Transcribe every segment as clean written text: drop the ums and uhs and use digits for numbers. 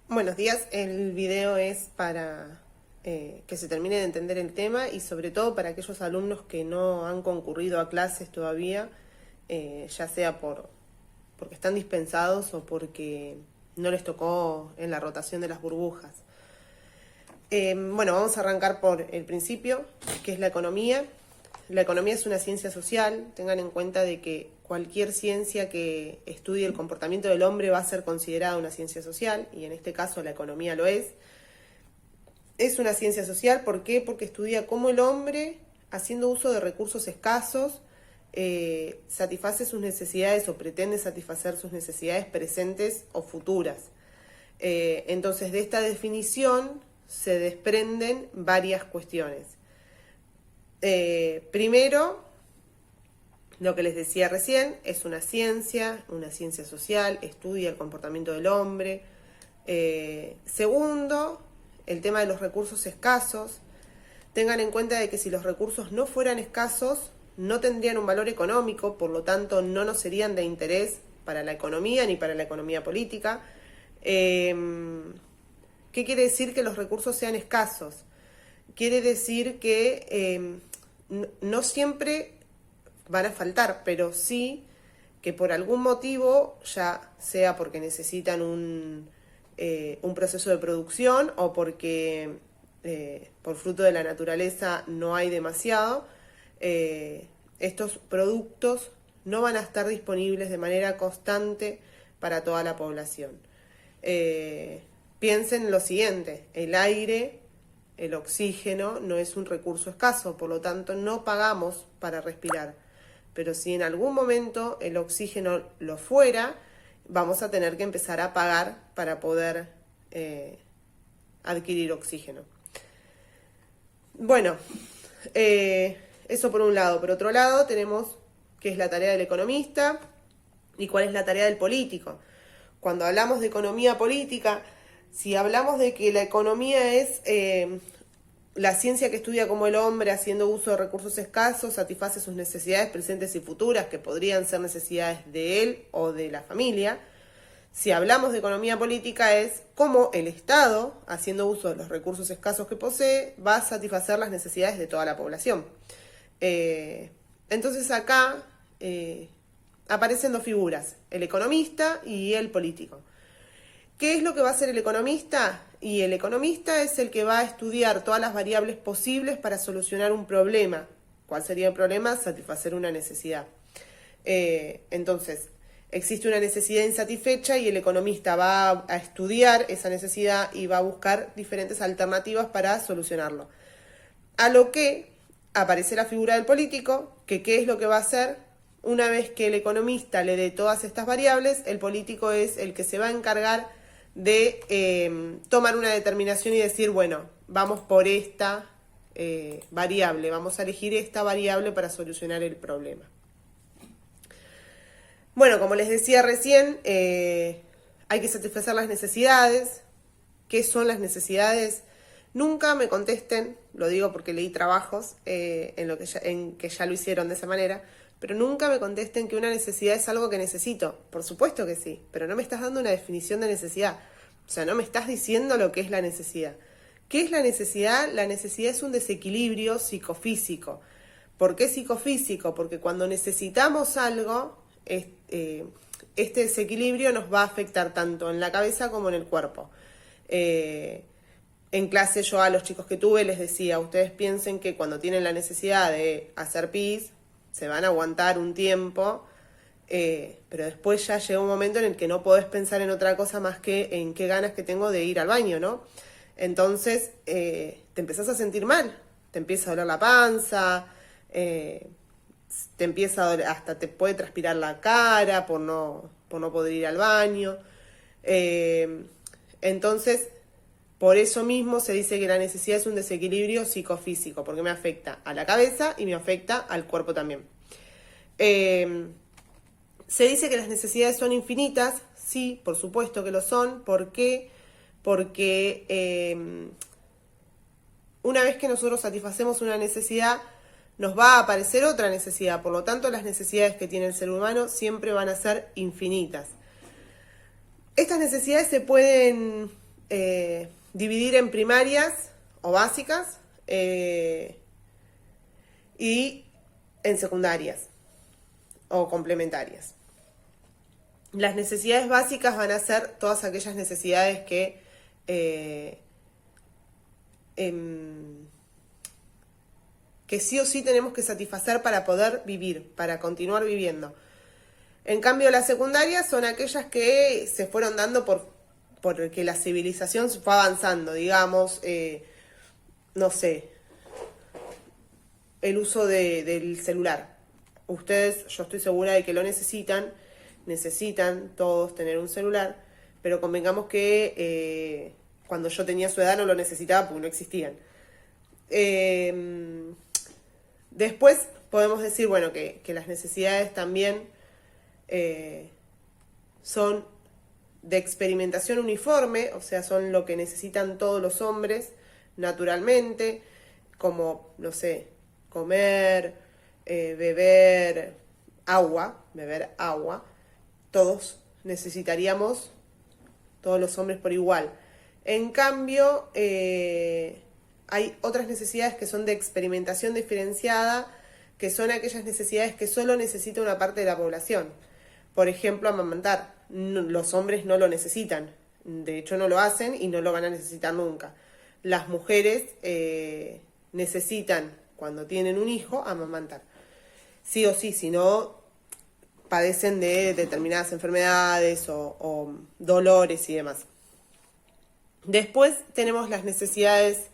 Buenos días, el video es para que se termine de entender el tema y sobre todo para aquellos alumnos que no han concurrido a clases todavía, ya sea porque están dispensados o porque no les tocó en la rotación de las burbujas. Bueno, vamos a arrancar por el principio, que es la economía. La economía es una ciencia social. Tengan en cuenta de que cualquier ciencia que estudie el comportamiento del hombre va a ser considerada una ciencia social, y en este caso la economía lo es. Es una ciencia social, ¿por qué? Porque estudia cómo el hombre, haciendo uso de recursos escasos, satisface sus necesidades o pretende satisfacer sus necesidades presentes o futuras. Entonces, de esta definición se desprenden varias cuestiones. Primero, lo que les decía recién, es una ciencia social, estudia el comportamiento del hombre. Segundo, el tema de los recursos escasos. Tengan en cuenta de que si los recursos no fueran escasos, no tendrían un valor económico, por lo tanto no nos serían de interés para la economía ni para la economía política. ¿Qué quiere decir que los recursos sean escasos? Quiere decir que no siempre van a faltar, pero sí que por algún motivo, ya sea porque necesitan un proceso de producción o porque por fruto de la naturaleza no hay demasiado, estos productos no van a estar disponibles de manera constante para toda la población. Piensen en lo siguiente: el aire, el oxígeno no es un recurso escaso, por lo tanto no pagamos para respirar. Pero si en algún momento el oxígeno lo fuera, vamos a tener que empezar a pagar para poder adquirir oxígeno. Bueno, eso por un lado. Por otro lado tenemos qué es la tarea del economista y cuál es la tarea del político. Cuando hablamos de economía política, si hablamos de que la economía es la ciencia que estudia cómo el hombre, haciendo uso de recursos escasos, satisface sus necesidades presentes y futuras, que podrían ser necesidades de él o de la familia. Si hablamos de economía política, es cómo el Estado, haciendo uso de los recursos escasos que posee, va a satisfacer las necesidades de toda la población. Entonces acá aparecen dos figuras: el economista y el político. ¿Qué es lo que va a hacer el economista? Y el economista es el que va a estudiar todas las variables posibles para solucionar un problema. ¿Cuál sería el problema? Satisfacer una necesidad. Entonces, existe una necesidad insatisfecha y el economista va a estudiar esa necesidad y va a buscar diferentes alternativas para solucionarlo. A lo que aparece la figura del político, que ¿qué es lo que va a hacer? Una vez que el economista le dé todas estas variables, el político es el que se va a encargar de tomar una determinación y decir, bueno, vamos por esta variable, vamos a elegir esta variable para solucionar el problema. Bueno, como les decía recién, hay que satisfacer las necesidades. ¿Qué son las necesidades? Nunca me contesten, lo digo porque leí trabajos en que ya lo hicieron de esa manera, pero nunca me contesten que una necesidad es algo que necesito. Por supuesto que sí, pero no me estás dando una definición de necesidad. O sea, no me estás diciendo lo que es la necesidad. ¿Qué es la necesidad? La necesidad es un desequilibrio psicofísico. ¿Por qué psicofísico? Porque cuando necesitamos algo, este desequilibrio nos va a afectar tanto en la cabeza como en el cuerpo. En clase yo a los chicos que tuve les decía, ustedes piensen que cuando tienen la necesidad de hacer pis, se van a aguantar un tiempo, pero después ya llega un momento en el que no podés pensar en otra cosa más que en qué ganas que tengo de ir al baño, ¿no? Entonces te empezás a sentir mal, te empieza a doler la panza, te empieza a doler, hasta te puede transpirar la cara por no poder ir al baño. Entonces, por eso mismo se dice que la necesidad es un desequilibrio psicofísico, porque me afecta a la cabeza y me afecta al cuerpo también. Se dice que las necesidades son infinitas. Sí, por supuesto que lo son. ¿Por qué? Porque una vez que nosotros satisfacemos una necesidad, nos va a aparecer otra necesidad. Por lo tanto, las necesidades que tiene el ser humano siempre van a ser infinitas. Estas necesidades se pueden dividir en primarias o básicas y en secundarias o complementarias. Las necesidades básicas van a ser todas aquellas necesidades que sí o sí tenemos que satisfacer para poder vivir, para continuar viviendo. En cambio, las secundarias son aquellas que se fueron dando porque la civilización fue avanzando, digamos, no sé, el uso del celular. Ustedes, yo estoy segura de que lo necesitan todos tener un celular, pero convengamos que cuando yo tenía su edad no lo necesitaba porque no existían. Después podemos decir, bueno, que las necesidades también son de experimentación uniforme, o sea, son lo que necesitan todos los hombres naturalmente, como, no sé, comer, beber agua, todos necesitaríamos, todos los hombres por igual. En cambio, hay otras necesidades que son de experimentación diferenciada, que son aquellas necesidades que solo necesita una parte de la población. Por ejemplo, amamantar. Los hombres no lo necesitan, de hecho no lo hacen y no lo van a necesitar nunca. Las mujeres necesitan, cuando tienen un hijo, amamantar. Sí o sí, si no, padecen de determinadas enfermedades o dolores y demás. Después tenemos las necesidades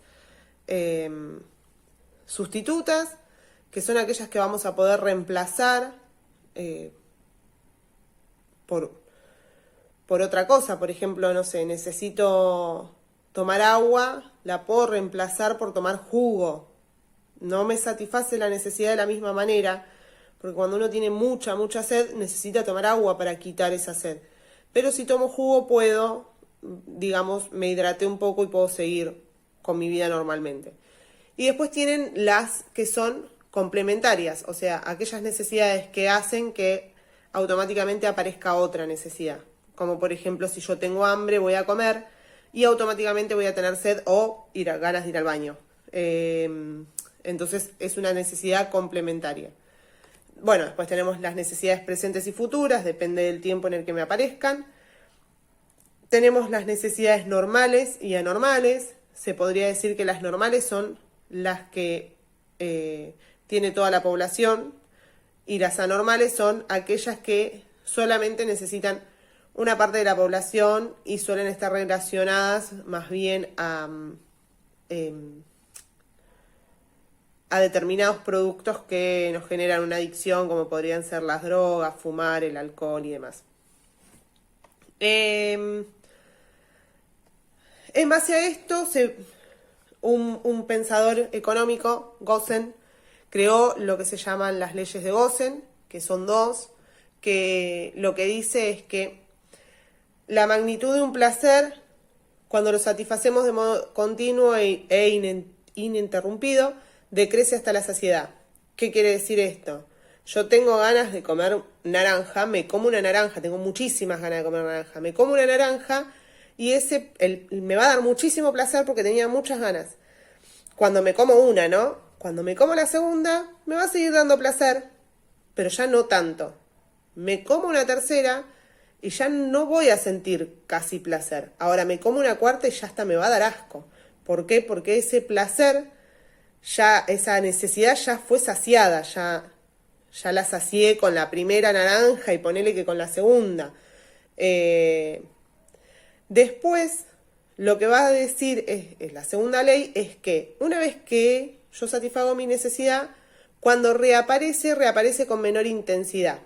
sustitutas, que son aquellas que vamos a poder reemplazar por otra cosa. Por ejemplo, no sé, necesito tomar agua, la puedo reemplazar por tomar jugo. No me satisface la necesidad de la misma manera, porque cuando uno tiene mucha sed, necesita tomar agua para quitar esa sed. Pero si tomo jugo puedo, digamos, me hidraté un poco y puedo seguir con mi vida normalmente. Y después tienen las que son complementarias, o sea, aquellas necesidades que hacen que automáticamente aparezca otra necesidad. Como por ejemplo, si yo tengo hambre, voy a comer y automáticamente voy a tener sed o ganas de ir al baño. Entonces es una necesidad complementaria. Bueno, después tenemos las necesidades presentes y futuras, depende del tiempo en el que me aparezcan. Tenemos las necesidades normales y anormales. Se podría decir que las normales son las que tiene toda la población y las anormales son aquellas que solamente necesitan una parte de la población y suelen estar relacionadas más bien a determinados productos que nos generan una adicción, como podrían ser las drogas, fumar, el alcohol y demás. En base a esto, un pensador económico, Gossen, creó lo que se llaman las leyes de Gossen, que son dos, que lo que dice es que la magnitud de un placer, cuando lo satisfacemos de modo continuo e ininterrumpido, decrece hasta la saciedad. ¿Qué quiere decir esto? Yo tengo ganas de comer naranja, me como una naranja, tengo muchísimas ganas de comer naranja, me como una naranja y me va a dar muchísimo placer porque tenía muchas ganas. Cuando me como una, ¿no? Cuando me como la segunda, me va a seguir dando placer, pero ya no tanto. Me como una tercera y ya no voy a sentir casi placer. Ahora me como una cuarta y ya hasta me va a dar asco. ¿Por qué? Porque ese placer, esa necesidad ya fue saciada, ya la sacié con la primera naranja y ponele que con la segunda. Después, lo que va a decir es la segunda ley es que una vez que yo satisfago mi necesidad, cuando reaparece con menor intensidad.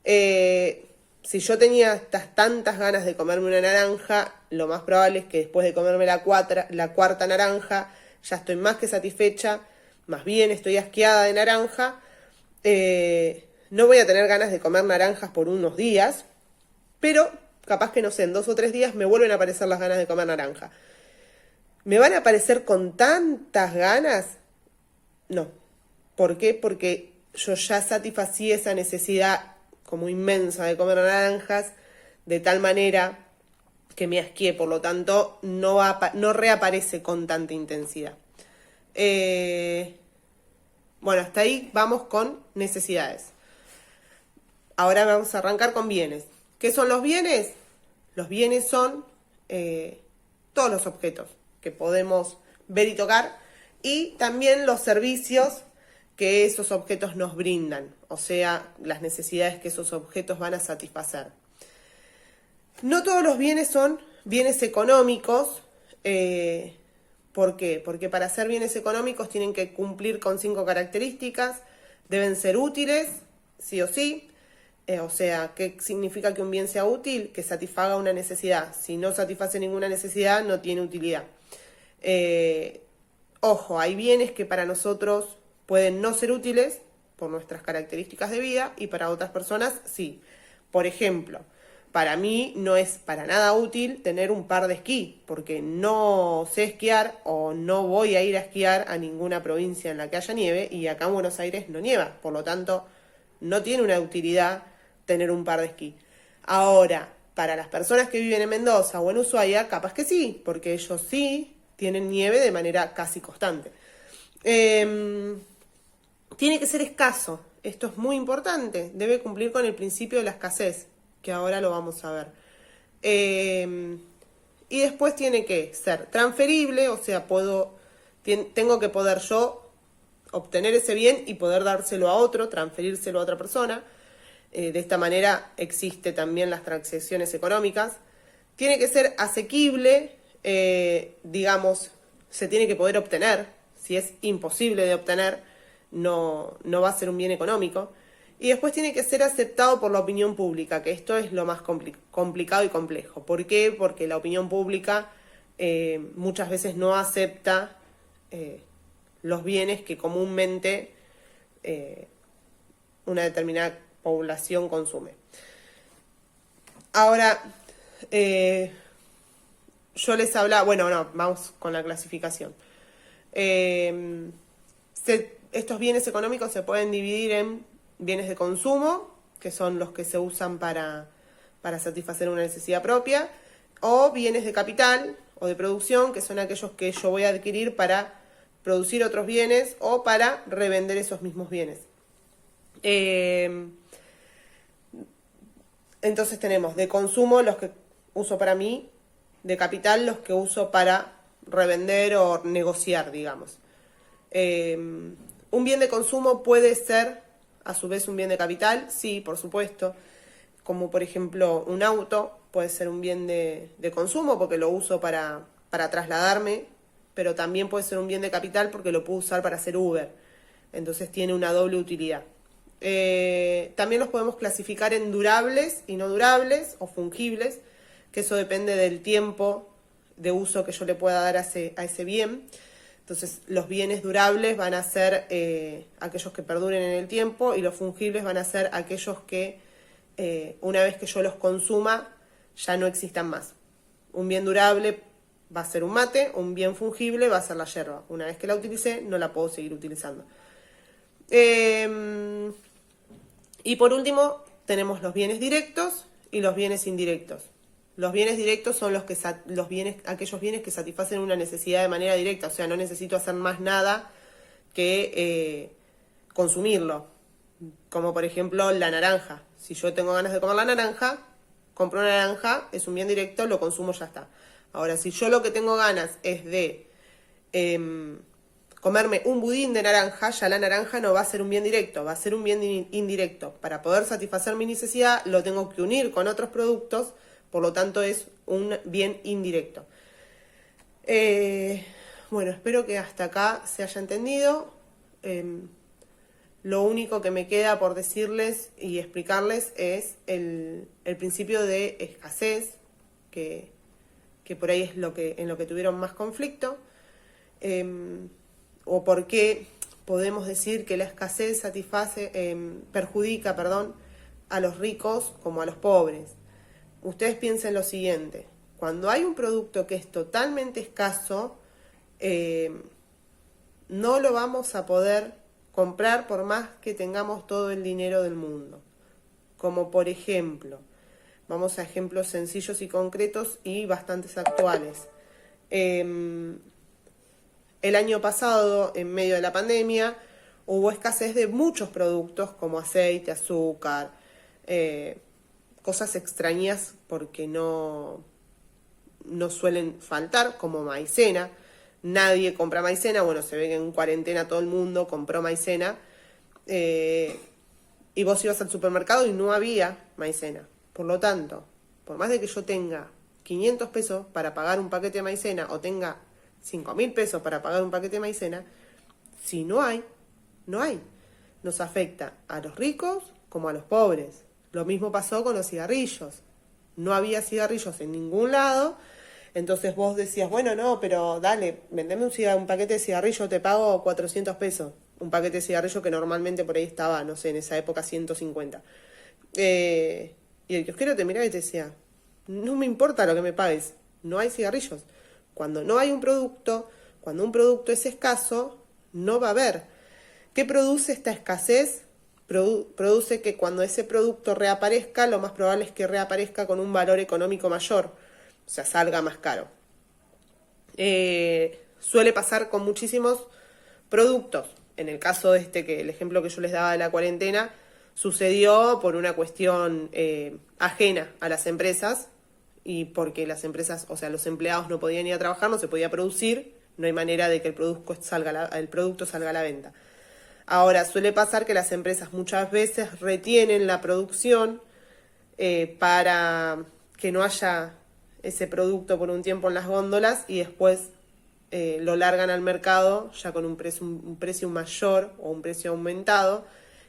Si yo tenía tantas ganas de comerme una naranja, lo más probable es que después de comerme la cuarta naranja, ya estoy más que satisfecha, más bien estoy asqueada de naranja. No voy a tener ganas de comer naranjas por unos días, pero capaz que, no sé, en 2 o 3 días me vuelven a aparecer las ganas de comer naranja. ¿Me van a aparecer con tantas ganas? No. ¿Por qué? Porque yo ya satisfací esa necesidad como inmensa de comer naranjas, de tal manera que me asqué, por lo tanto no reaparece con tanta intensidad. Bueno, hasta ahí vamos con necesidades. Ahora vamos a arrancar con bienes. ¿Qué son los bienes? Los bienes son todos los objetos que podemos ver y tocar, y también los servicios que esos objetos nos brindan, o sea, las necesidades que esos objetos van a satisfacer. No todos los bienes son bienes económicos. ¿Por qué? Porque para ser bienes económicos tienen que cumplir con 5 características. Deben ser útiles, sí o sí. O sea, ¿qué significa que un bien sea útil? Que satisfaga una necesidad. Si no satisface ninguna necesidad, no tiene utilidad. Ojo, hay bienes que para nosotros pueden no ser útiles por nuestras características de vida y para otras personas sí. Por ejemplo, para mí no es para nada útil tener un par de esquí, porque no sé esquiar o no voy a ir a esquiar a ninguna provincia en la que haya nieve, y acá en Buenos Aires no nieva, por lo tanto no tiene una utilidad tener un par de esquí. Ahora, para las personas que viven en Mendoza o en Ushuaia, capaz que sí, porque ellos sí tienen nieve de manera casi constante. Tiene que ser escaso, esto es muy importante, debe cumplir con el principio de la escasez, que ahora lo vamos a ver. Y después tiene que ser transferible, o sea, tengo que poder yo obtener ese bien y poder dárselo a otro, transferírselo a otra persona. De esta manera existe también las transacciones económicas. Tiene que ser asequible, digamos, se tiene que poder obtener. Si es imposible de obtener, no va a ser un bien económico. Y después tiene que ser aceptado por la opinión pública, que esto es lo más complicado y complejo. ¿Por qué? Porque la opinión pública muchas veces no acepta los bienes que comúnmente una determinada población consume. Ahora, yo les hablaba, bueno, no, vamos con la clasificación. Estos bienes económicos se pueden dividir en bienes de consumo, que son los que se usan para satisfacer una necesidad propia, o bienes de capital o de producción, que son aquellos que yo voy a adquirir para producir otros bienes o para revender esos mismos bienes. Entonces tenemos de consumo los que uso para mí, de capital los que uso para revender o negociar, digamos. Un bien de consumo puede ser a su vez un bien de capital, sí, por supuesto, como por ejemplo un auto puede ser un bien de consumo porque lo uso para trasladarme, pero también puede ser un bien de capital porque lo puedo usar para hacer Uber, entonces tiene una doble utilidad. También los podemos clasificar en durables y no durables o fungibles, que eso depende del tiempo de uso que yo le pueda dar a ese bien. Entonces los bienes durables van a ser aquellos que perduren en el tiempo, y los fungibles van a ser aquellos que una vez que yo los consuma ya no existan más. Un bien durable va a ser un mate, un bien fungible va a ser la yerba. Una vez que la utilicé no la puedo seguir utilizando. Y por último tenemos los bienes directos y los bienes indirectos. Los bienes directos son aquellos bienes que satisfacen una necesidad de manera directa, o sea, no necesito hacer más nada que consumirlo. Como por ejemplo la naranja. Si yo tengo ganas de comer la naranja, compro una naranja, es un bien directo, lo consumo, ya está. Ahora, si yo lo que tengo ganas es de comerme un budín de naranja, ya la naranja no va a ser un bien directo, va a ser un bien indirecto. Para poder satisfacer mi necesidad lo tengo que unir con otros productos, por lo tanto es un bien indirecto. Bueno, espero que hasta acá se haya entendido. Lo único que me queda por decirles y explicarles es el principio de escasez, que por ahí es en lo que tuvieron más conflicto, o por qué podemos decir que la escasez perjudica a los ricos como a los pobres. Ustedes piensen lo siguiente: cuando hay un producto que es totalmente escaso, no lo vamos a poder comprar por más que tengamos todo el dinero del mundo. Como por ejemplo, Vamos a ejemplos sencillos y concretos y bastantes actuales. El año pasado, en medio de la pandemia, hubo escasez de muchos productos como aceite, azúcar, cosas extrañas porque no suelen faltar, como maicena. Nadie compra maicena, bueno, se ve que en cuarentena todo el mundo compró maicena, y vos ibas al supermercado y no había maicena. Por lo tanto, por más de que yo tenga 500 pesos para pagar un paquete de maicena o tenga 5.000 pesos para pagar un paquete de maicena, si no hay, no hay. Nos afecta a los ricos como a los pobres. Lo mismo pasó con los cigarrillos. No había cigarrillos en ningún lado, entonces vos decías, bueno, no, pero dale, vendeme un paquete de cigarrillo, te pago 400 pesos. Un paquete de cigarrillo que normalmente por ahí estaba, no sé, en esa época 150. Y el kiosquero te miraba y te decía, no me importa lo que me pagues, no hay cigarrillos. Cuando no hay un producto, cuando un producto es escaso, no va a haber. ¿Qué produce esta escasez? Produce que cuando ese producto reaparezca, lo más probable es que reaparezca con un valor económico mayor, o sea, salga más caro. Suele pasar con muchísimos productos. En el caso de que el ejemplo que yo les daba de la cuarentena, sucedió por una cuestión ajena a las empresas y porque las empresas, o sea, los empleados no podían ir a trabajar, no se podía producir, no hay manera de que el producto salga a la venta. Ahora, suele pasar que las empresas muchas veces retienen la producción para que no haya ese producto por un tiempo en las góndolas y después lo largan al mercado ya con un precio mayor o un precio aumentado,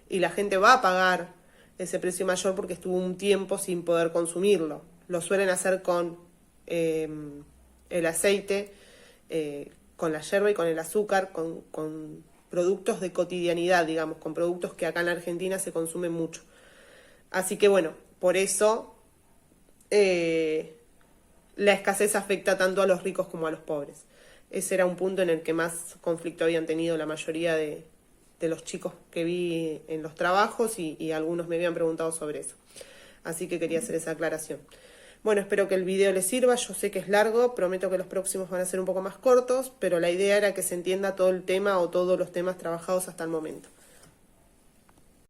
y la gente va a pagar ese precio mayor porque estuvo un tiempo sin poder consumirlo. Lo suelen hacer con el aceite, con la yerba y con el azúcar, con productos de cotidianidad, digamos, con productos que acá en la Argentina se consumen mucho. Así que bueno, por eso la escasez afecta tanto a los ricos como a los pobres. Ese era un punto en el que más conflicto habían tenido la mayoría de los chicos que vi en los trabajos y algunos me habían preguntado sobre eso. Así que quería hacer esa aclaración. Bueno, espero que el video les sirva. Yo sé que es largo, prometo que los próximos van a ser un poco más cortos, pero la idea era que se entienda todo el tema o todos los temas trabajados hasta el momento.